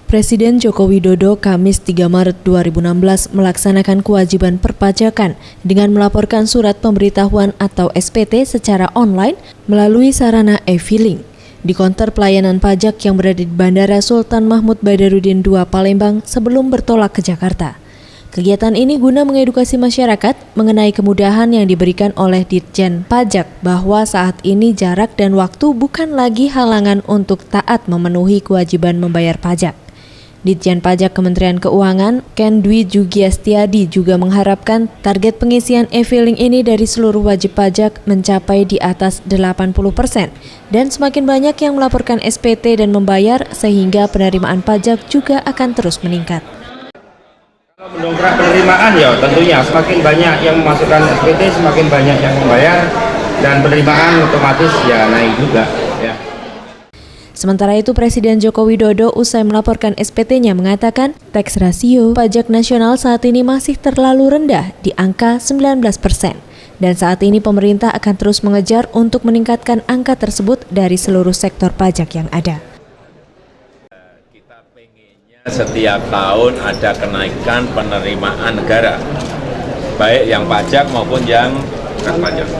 Presiden Joko Widodo Kamis 3 Maret 2016 melaksanakan kewajiban perpajakan dengan melaporkan surat pemberitahuan atau SPT secara online melalui sarana e-filing di konter pelayanan pajak yang berada di Bandara Sultan Mahmud Badarudin II Palembang sebelum bertolak ke Jakarta. Kegiatan ini guna mengedukasi masyarakat mengenai kemudahan yang diberikan oleh Ditjen Pajak bahwa saat ini jarak dan waktu bukan lagi halangan untuk taat memenuhi kewajiban membayar pajak. Ditjen Pajak Kementerian Keuangan, Ken Dwi Jugiastiadi juga mengharapkan target pengisian e-filing ini dari seluruh wajib pajak mencapai di atas 80% dan semakin banyak yang melaporkan SPT dan membayar sehingga penerimaan pajak juga akan terus meningkat. Mendongkrak penerimaan ya tentunya semakin banyak yang memasukkan SPT, semakin banyak yang membayar dan penerimaan otomatis ya naik juga ya. Sementara itu, Presiden Joko Widodo usai melaporkan SPT-nya mengatakan tax rasio pajak nasional saat ini masih terlalu rendah di angka 19%. Dan saat ini pemerintah akan terus mengejar untuk meningkatkan angka tersebut dari seluruh sektor pajak yang ada. Kita pengennya setiap tahun ada kenaikan penerimaan negara, baik yang pajak maupun yang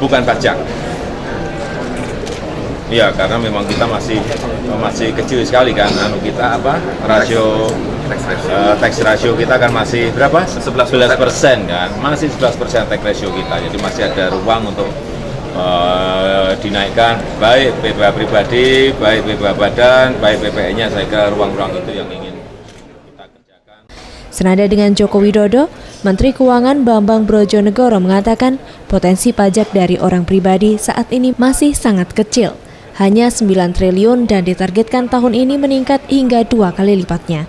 bukan pajak. Iya, karena memang kita masih kecil sekali kan, rasio tax ratio kita kan masih berapa? 11% kan, masih 11% tax ratio kita, jadi masih ada ruang untuk dinaikkan baik BPH pribadi, baik BPH badan, baik BPN-nya. Saya kira ruang-ruang itu yang ingin kita kerjakan. Senada dengan Joko Widodo, Menteri Keuangan Bambang Brojonegoro mengatakan potensi pajak dari orang pribadi saat ini masih sangat kecil. Hanya 9 triliun dan ditargetkan tahun ini meningkat hingga 2 kali lipatnya.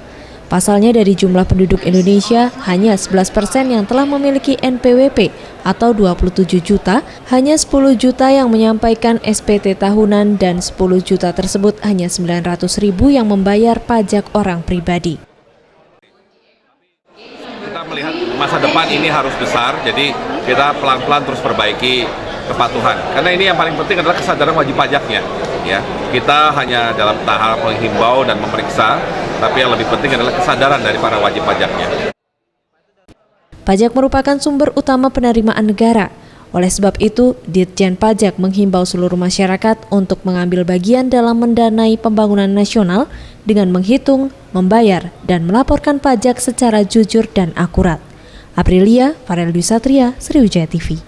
Pasalnya dari jumlah penduduk Indonesia, hanya 11% yang telah memiliki NPWP atau 27 juta, hanya 10 juta yang menyampaikan SPT tahunan dan 10 juta tersebut hanya 900 ribu yang membayar pajak orang pribadi. Kita melihat masa depan ini harus besar, jadi kita pelan-pelan terus perbaiki kepatuhan. Karena ini yang paling penting adalah kesadaran wajib pajaknya. Ya, kita hanya dalam tahap menghimbau dan memeriksa, tapi yang lebih penting adalah kesadaran dari para wajib pajaknya. Pajak merupakan sumber utama penerimaan negara. Oleh sebab itu, Ditjen Pajak menghimbau seluruh masyarakat untuk mengambil bagian dalam mendanai pembangunan nasional dengan menghitung, membayar, dan melaporkan pajak secara jujur dan akurat. Aprilia, Farel Dwi Satria, Sriwijaya TV.